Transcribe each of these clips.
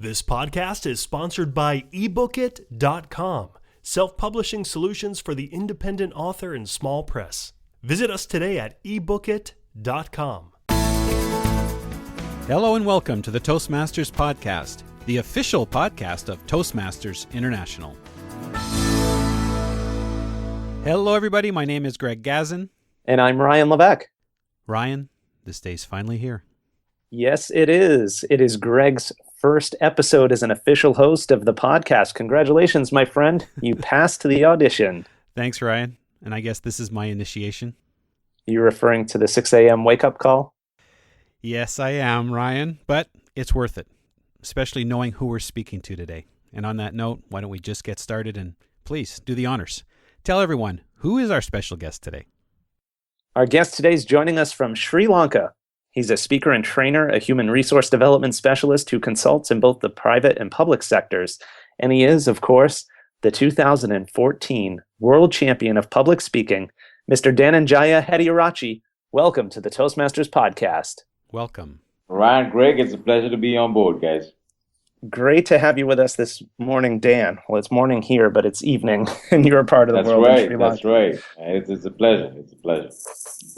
This podcast is sponsored by ebookit.com, self-publishing solutions for the independent author and small press. Visit us today at ebookit.com. Hello and welcome to the Toastmasters Podcast, the official podcast of Toastmasters International. Hello everybody, my name is Greg Gazin. And I'm Ryan Levesque. Ryan, this day's finally here. Yes, it is. It is Greg's first episode as an official host of the podcast. Congratulations, my friend. You passed the audition. Thanks, Ryan. And I guess this is my initiation. You're referring to the 6 a.m. wake-up call? Yes, I am, Ryan, but it's worth it, especially knowing who we're speaking to today. And on that note, why don't we just get started and please do the honors. Tell everyone, who is our special guest today? Our guest today is joining us from Sri Lanka. He's a speaker and trainer, a human resource development specialist who consults in both the private and public sectors. And he is, of course, the 2014 World Champion of Public Speaking, Mr. Dananjaya Hettiarachchi. Welcome to the Toastmasters Podcast. Welcome. Ryan, Greg, it's a pleasure to be on board, guys. Great to have you with us this morning, Dan. Well, it's morning here, but it's evening, and you're a part of the world in Sri Lanka. That's right. It's a pleasure. It's a pleasure.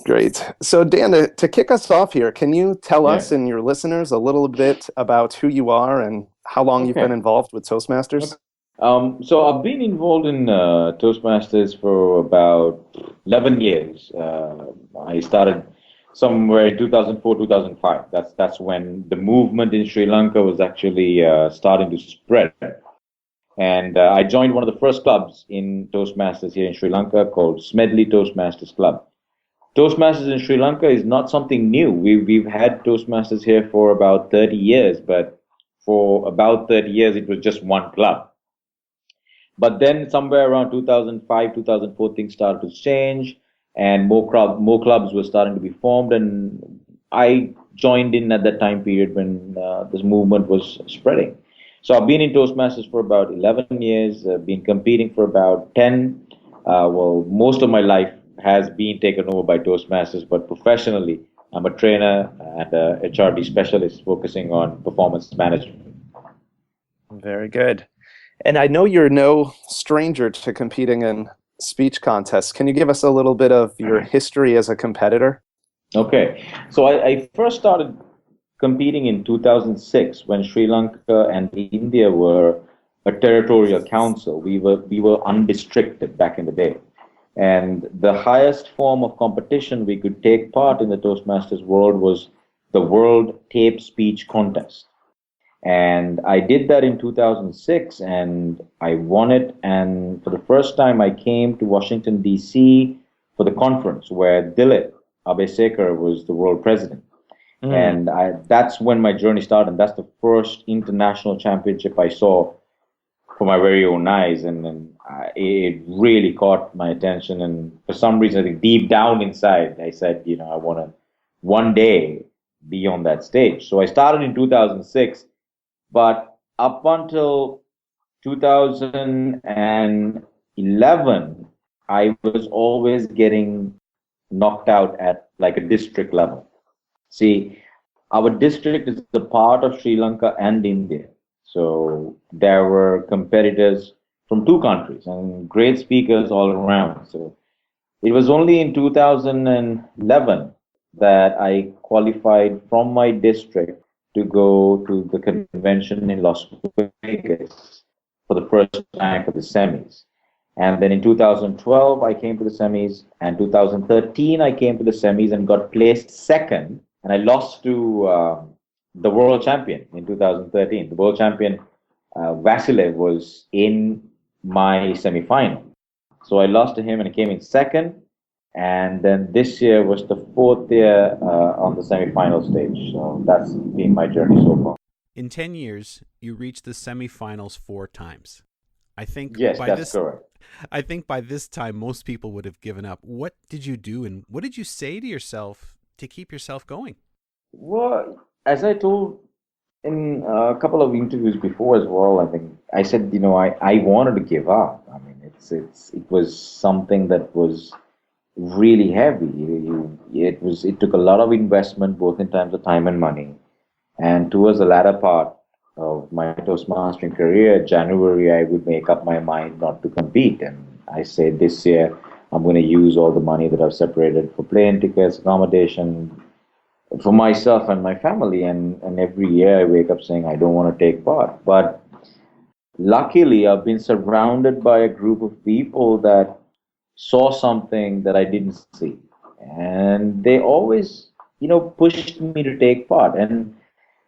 Great. So, Dan, to kick us off here, can you tell us and your listeners a little bit about who you are and how long you've been involved with Toastmasters? So I've been involved in Toastmasters for about 11 years. I started somewhere in 2004, 2005. That's when the movement in Sri Lanka was actually starting to spread. And I joined one of the first clubs in Toastmasters here in Sri Lanka called Smedley Toastmasters Club. Toastmasters in Sri Lanka is not something new. We've had Toastmasters here for about 30 years, but for about 30 years it was just one club. But then somewhere around 2005, 2004, things started to change. And more clubs were starting to be formed, and I joined in at that time period when this movement was spreading. So I've been in Toastmasters for about 11 years, been competing for about 10. Most of my life has been taken over by Toastmasters, but professionally, I'm a trainer and a HRD specialist focusing on performance management. Very good. And I know you're no stranger to competing in speech contests. Can you give us a little bit of your history as a competitor? Okay. So I first started competing in 2006 when Sri Lanka and India were a territorial council. We were undistricted back in the day. And the highest form of competition we could take part in the Toastmasters world was the World Tape Speech Contest. And I did that in 2006 and I won it. And for the first time, I came to Washington, D.C. for the conference where Dilip Abeysekar was the world president. And that's when my journey started. And that's the first international championship I saw for my very own eyes. And it really caught my attention. And for some reason, I think deep down inside, I said, I want to one day be on that stage. So I started in 2006. But up until 2011, I was always getting knocked out at like a district level. See, our district is a part of Sri Lanka and India. So there were competitors from two countries and great speakers all around. So it was only in 2011 that I qualified from my district to go to the convention in Las Vegas for the first time for the semis. And then in 2012, I came to the semis, and 2013, I came to the semis and got placed second, and I lost to the world champion in 2013. The world champion, Vasilev, was in my semifinal. So I lost to him and I came in second. And then this year was the fourth year on the semifinal stage. So that's been my journey so far. In 10 years, you reached the semifinals 4 times. I think correct. I think by this time, most people would have given up. What did you do and what did you say to yourself to keep yourself going? Well, as I told in a couple of interviews before as well, I think I said, I wanted to give up. I mean, it was something that was really heavy. It took a lot of investment, both in terms of time and money. And towards the latter part, of my Toastmastering career, January, I would make up my mind not to compete. And I say this year, I'm going to use all the money that I've separated for plane tickets, accommodation, for myself and my family. And every year I wake up saying I don't want to take part. But luckily, I've been surrounded by a group of people that saw something that I didn't see. And they always, pushed me to take part. And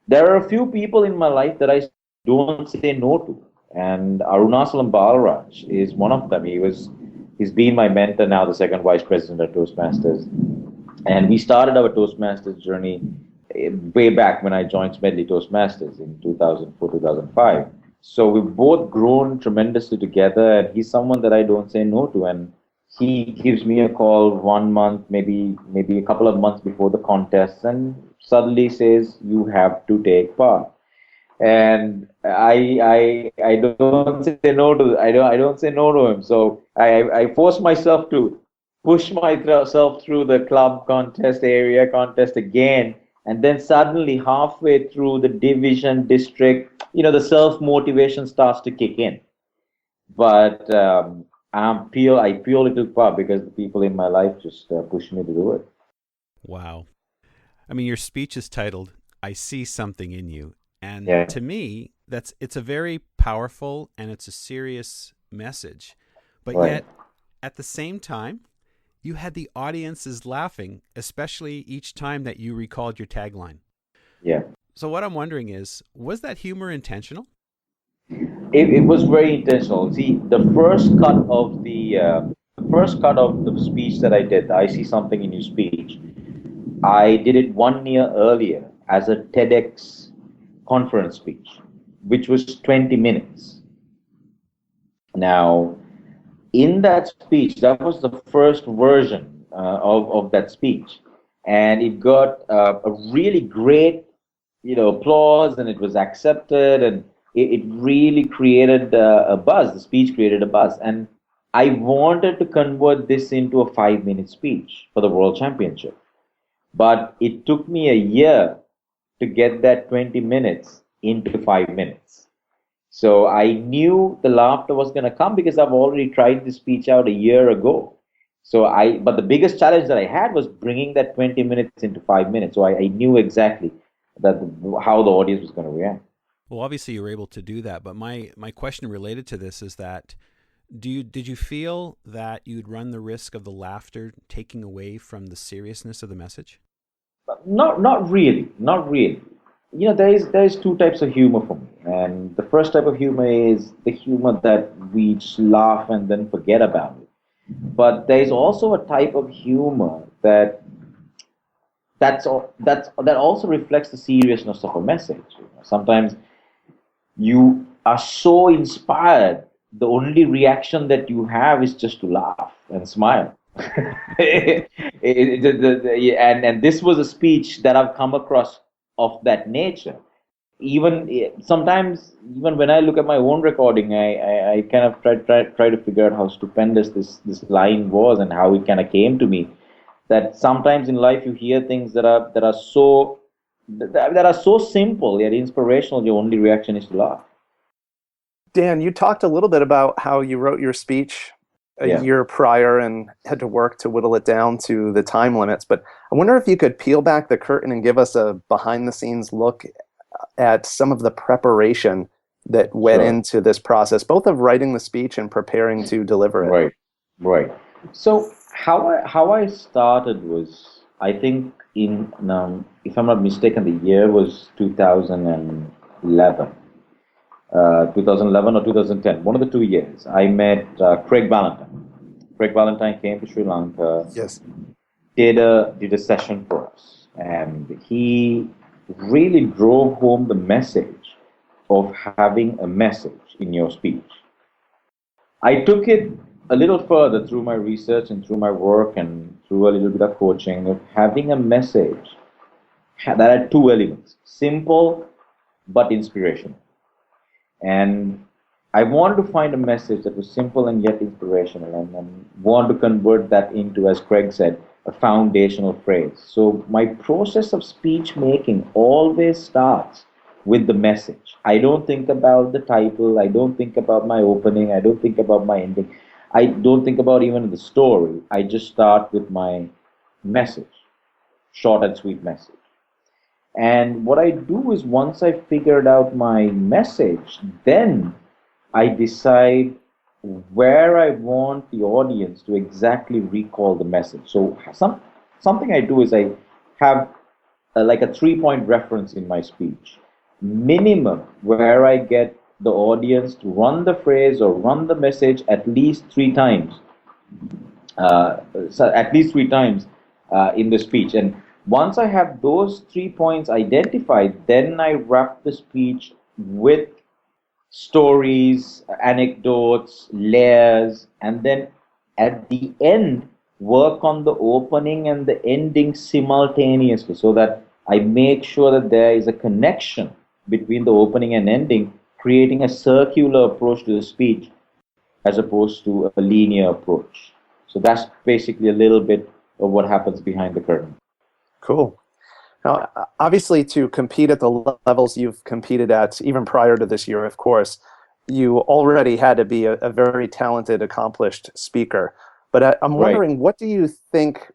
there are a few people in my life that I don't say no to. And Arunachalam Balaraj is one of them. He's been my mentor now, the second vice president of Toastmasters. And we started our Toastmasters journey way back when I joined Smedley Toastmasters in 2004, 2005. So we've both grown tremendously together, and he's someone that I don't say no to. And he gives me a call 1 month, maybe a couple of months before the contest, and suddenly says, "You have to take part." And I don't say no to I don't say no to him. So I force myself to push myself through the club contest, area contest again, and then suddenly halfway through the division, district, the self motivation starts to kick in. But I purely took part because the people in my life just pushed me to do it. Wow. I mean, your speech is titled, "I See Something in You." And Yeah. to me, it's a very powerful and it's a serious message. But Right. yet, at the same time, you had the audiences laughing, especially each time that you recalled your tagline. Yeah. So what I'm wondering is, was that humor intentional? It was very intentional. See, the first cut of the speech that I did, the "I See Something in You" speech, I did it 1 year earlier as a TEDx conference speech, which was 20 minutes. Now, in that speech, that was the first version of that speech, and it got a really great, applause, and it was accepted, and it really created a buzz. The speech created a buzz, and I wanted to convert this into a 5-minute speech for the World Championship, but it took me a year to get that 20 minutes into 5 minutes. So I knew the laughter was going to come because I've already tried this speech out a year ago. But the biggest challenge that I had was bringing that 20 minutes into 5 minutes. So I knew exactly how the audience was going to react. Well, obviously you were able to do that, but my question related to this is that did you feel that you'd run the risk of the laughter taking away from the seriousness of the message? Not really. There is two types of humor for me, and the first type of humor is the humor that we just laugh and then forget about it. But there is also a type of humor that also reflects the seriousness of a message. Sometimes you are so inspired, the only reaction that you have is just to laugh and smile. And this was a speech that I've come across of that nature. Sometimes, even when I look at my own recording, I kind of try to figure out how stupendous this line was and how it kind of came to me. That sometimes in life you hear things that are so simple yet inspirational. Your only reaction is to laugh. Dan, you talked a little bit about how you wrote your speech a year prior and had to work to whittle it down to the time limits. But I wonder if you could peel back the curtain and give us a behind-the-scenes look at some of the preparation that went into this process, both of writing the speech and preparing to deliver it. Right. So how I started was, I think in if I'm not mistaken, the year was 2011. 2011 or 2010, one of the 2 years, I met Craig Valentine. Craig Valentine came to Sri Lanka, Yes, did a session for us, and he really drove home the message of having a message in your speech. I took it a little further through my research and through my work and through a little bit of coaching of having a message that had two elements: simple but inspirational. And I wanted to find a message that was simple and yet inspirational, and want to convert that into, as Craig said, a foundational phrase. So my process of speech making always starts with the message. I don't think about the title. I don't think about my opening. I don't think about my ending. I don't think about even the story. I just start with my message, short and sweet message. And what I do is once I figured out my message, then I decide where I want the audience to exactly recall the message. So something I do is I have like a 3-point reference in my speech, minimum, where I get the audience to run the phrase or run the message at least 3 times, so at least 3 times in the speech. And once I have those 3 points identified, then I wrap the speech with stories, anecdotes, layers, and then at the end, work on the opening and the ending simultaneously so that I make sure that there is a connection between the opening and ending, creating a circular approach to the speech as opposed to a linear approach. So that's basically a little bit of what happens behind the curtain. Cool. Now, obviously, to compete at the levels you've competed at, even prior to this year, of course, you already had to be a very talented, accomplished speaker. But I'm wondering, what do you think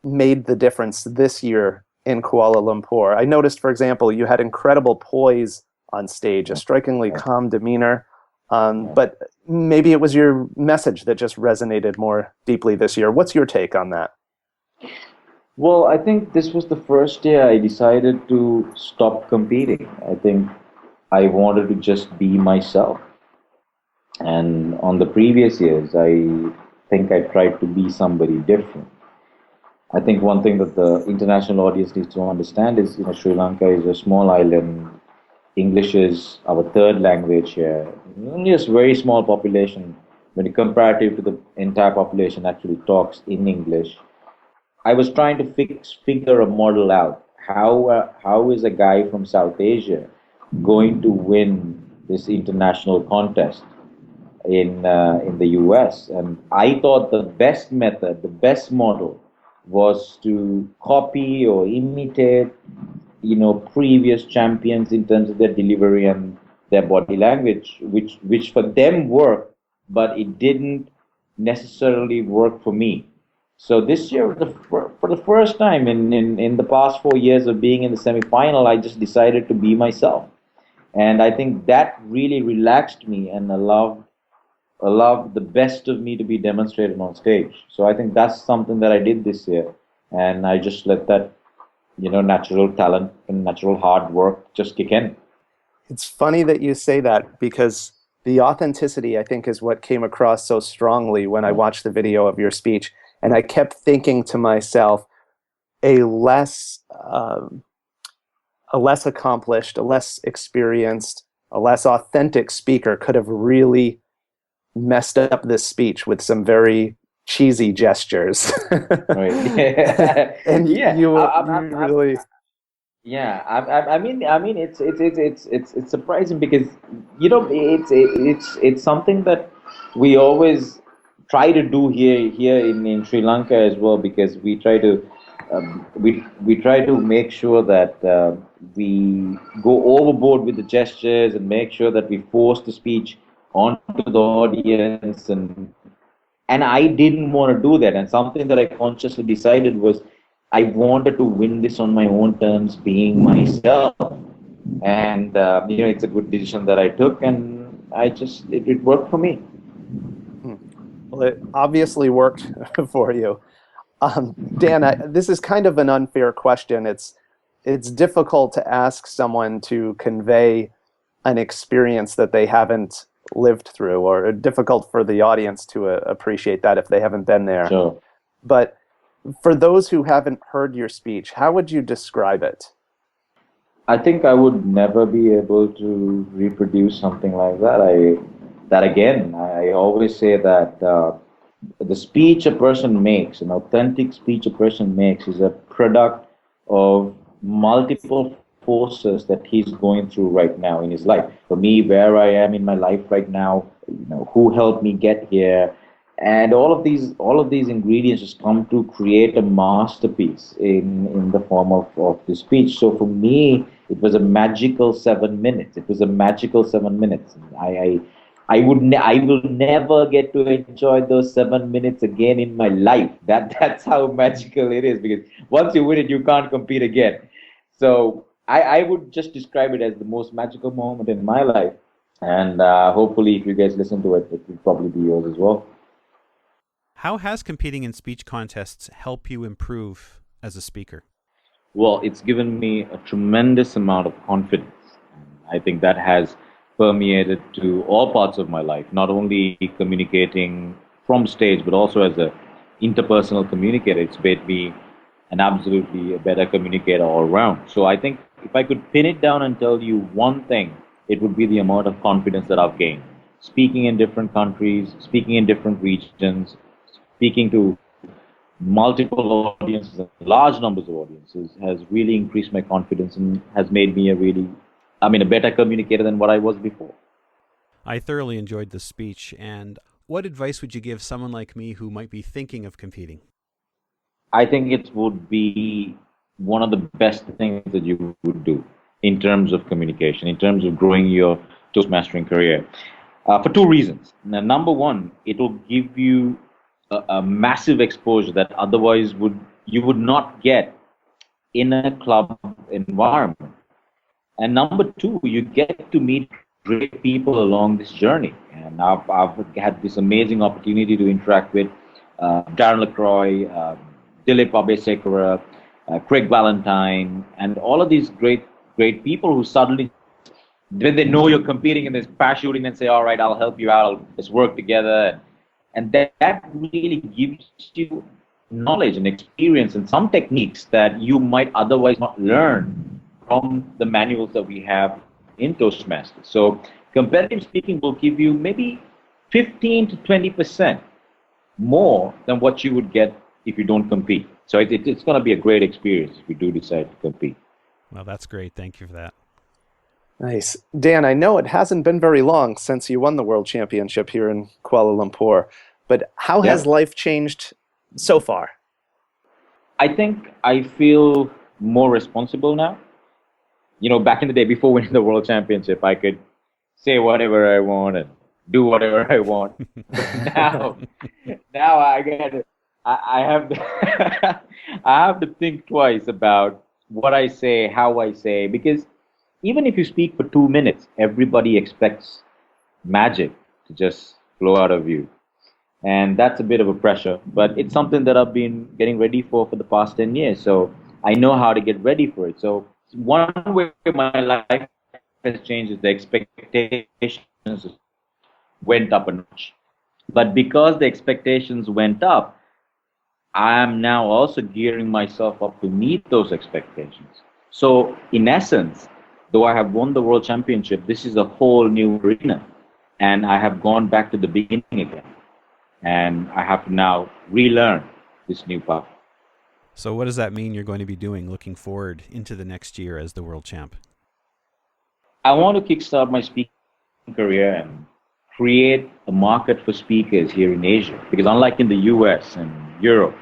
made the difference this year in Kuala Lumpur? I noticed, for example, you had incredible poise on stage, a strikingly calm demeanor. But maybe it was your message that just resonated more deeply this year. What's your take on that? Well, I think this was the first year I decided to stop competing. I think I wanted to just be myself. And on the previous years, I think I tried to be somebody different. I think one thing that the international audience needs to understand is, Sri Lanka is a small island. English is our third language here. Only a very small population, when comparative to the entire population, actually talks in English. I was trying to figure a model out. How is a guy from South Asia going to win this international contest in the US? And I thought the best method, the best model, was to copy or imitate, previous champions in terms of their delivery and their body language, which for them worked, but it didn't necessarily work for me. So this year, for the first time in the past 4 years of being in the semifinal, I just decided to be myself. And I think that really relaxed me and allowed the best of me to be demonstrated on stage. So I think that's something that I did this year. And I just let that, natural talent and natural hard work just kick in. It's funny that you say that, because the authenticity, I think, is what came across so strongly when I watched the video of your speech. And I kept thinking to myself, a less accomplished, a less experienced, a less authentic speaker could have really messed up this speech with some very cheesy gestures. Right. And Yeah. you really. Yeah, I mean, it's surprising because it's something that we always try to do here in Sri Lanka as well, because we try to we try to make sure that we go overboard with the gestures and make sure that we force the speech onto the audience, and I didn't want to do that. And something that I consciously decided was I wanted to win this on my own terms, being myself. And, it's a good decision that I took, and it worked for me. Well, it obviously worked for you. Dan, this is kind of an unfair question. It's difficult to ask someone to convey an experience that they haven't lived through, or difficult for the audience to appreciate that if they haven't been there. Sure. But for those who haven't heard your speech, how would you describe it? I think I would never be able to reproduce something like that. I always say that the speech a person makes, an authentic speech a person makes, is a product of multiple forces that he's going through right now in his life. For me, where I am in my life right now, who helped me get here, and all of these ingredients just come to create a masterpiece in the form of this speech. So for me, It was a magical 7 minutes. It was a magical 7 minutes. I will never get to enjoy those 7 minutes again in my life. That's how magical it is, because once you win it, you can't compete again. So I would just describe it as the most magical moment in my life. And hopefully, if you guys listen to it, it will probably be yours as well. How has competing in speech contests helped you improve as a speaker? Well, it's given me a tremendous amount of confidence. I think that has permeated to all parts of my life, not only communicating from stage, but also as a interpersonal communicator. It's made me an absolutely a better communicator all around. So I think if I could pin it down and tell you one thing, it would be the amount of confidence that I've gained. Speaking in different countries, speaking in different regions, speaking to multiple audiences, large numbers of audiences, has really increased my confidence and has made me a better communicator than what I was before. I thoroughly enjoyed the speech. And what advice would you give someone like me who might be thinking of competing? I think it would be one of the best things that you would do in terms of communication, in terms of growing your Toastmastering career, for two reasons. Now, number one, it will give you a massive exposure that otherwise you would not get in a club environment. And number two, you get to meet great people along this journey. And I've had this amazing opportunity to interact with Darren LaCroix, Dilip Abeysekera, Craig Valentine, and all of these great people who suddenly, when they know you're competing and there's parachuting, and say, all right, I'll help you out, let's work together. And that really gives you knowledge and experience and some techniques that you might otherwise not learn from the manuals that we have in Toastmasters. So competitive speaking will give you maybe 15 to 20% more than what you would get if you don't compete. So it's going to be a great experience if you do decide to compete. Well, that's great. Thank you for that. Nice. Dan, I know it hasn't been very long since you won the World Championship here in Kuala Lumpur, but how has life changed so far? I think I feel more responsible now. You know, back in the day, before winning the World Championship, I could say whatever I want and do whatever I want. now I have to, I have to think twice about what I say, how I say, because even if you speak for 2 minutes, everybody expects magic to just flow out of you. And that's a bit of a pressure, but it's something that I've been getting ready for the past 10 years. So I know how to get ready for it. So one way my life has changed is the expectations went up a notch. But because the expectations went up, I am now also gearing myself up to meet those expectations. So in essence, though I have won the World Championship, this is a whole new arena. And I have gone back to the beginning again. And I have to now relearn this new path. So what does that mean you're going to be doing looking forward into the next year as the world champ? I want to kickstart my speaking career and create a market for speakers here in Asia. Because unlike in the US and Europe,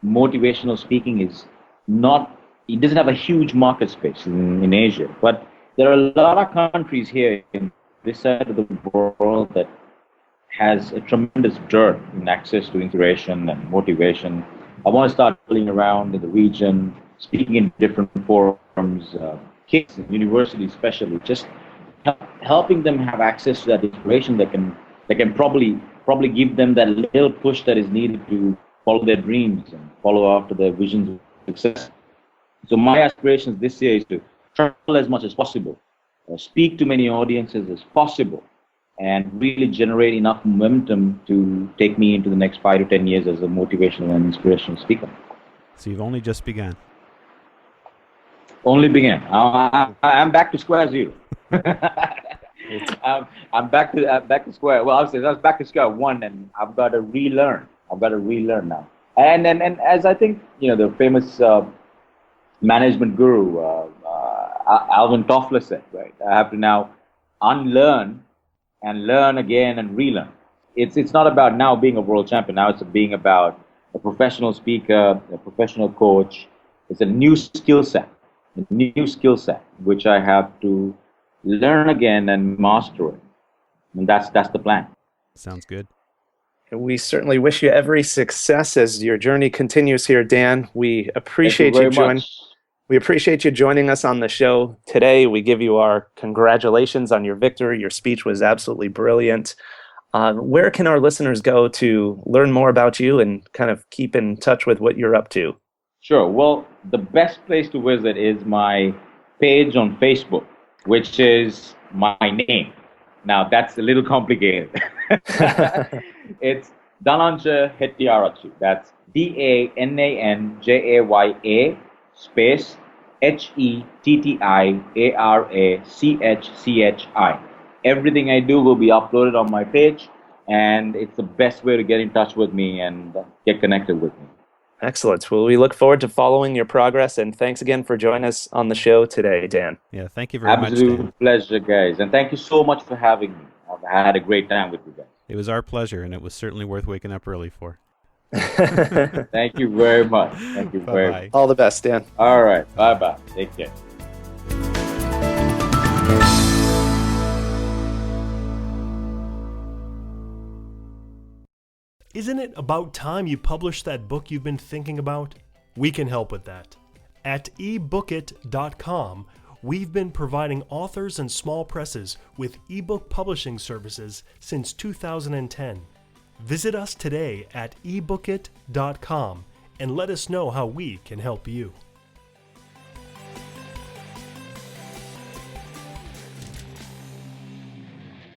motivational speaking is not, it doesn't have a huge market space in Asia. But there are a lot of countries here in this side of the world that has a tremendous dearth in access to inspiration and motivation. I want to start traveling around in the region, speaking in different forums, kids in universities especially, just helping them have access to that inspiration that can probably give them that little push that is needed to follow their dreams and follow after their visions of success. So my aspirations this year is to travel as much as possible, speak to many audiences as possible, and really generate enough momentum to take me into the next 5 to 10 years as a motivational and inspirational speaker. So you've only just begun. Only began. I'm back to square zero. I'm back to square. Well, I was back to square one, and I've got to relearn. Now. And as I think the famous management guru Alvin Toffler said, right? I have to now unlearn and learn again and relearn. It's not about now being a world champion. Now it's being about a professional speaker, a professional coach. It's a new skill set. a new skill set, which I have to learn again and master it. And that's the plan. Sounds good. We certainly wish you every success as your journey continues here, Dan. We Thank you appreciate very you much. We appreciate you joining us on the show today. We give you our congratulations on your victory. Your speech was absolutely brilliant. Where can our listeners go to learn more about you and kind of keep in touch with what you're up to? Sure. Well, the best place to visit is my page on Facebook, which is my name. Now, that's a little complicated. It's Dananjaya Hettiarachchi. That's Dananjaya space Hettiarachchi. Everything I do will be uploaded on my page, and it's the best way to get in touch with me and get connected with me. Excellent. Well, we look forward to following your progress, and thanks again for joining us on the show today, Dan. Yeah, thank you very much, Absolute Dan. pleasure, guys. And thank you so much for having me. I've had a great time with you guys. It was our pleasure, and it was certainly worth waking up early for. Thank you very much. Thank you very much. Bye-bye. All the best, Dan. All right. Bye-bye. Take care. Isn't it about time you published that book you've been thinking about? We can help with that. At ebookit.com, we've been providing authors and small presses with ebook publishing services since 2010. Visit us today at ebookit.com and let us know how we can help you.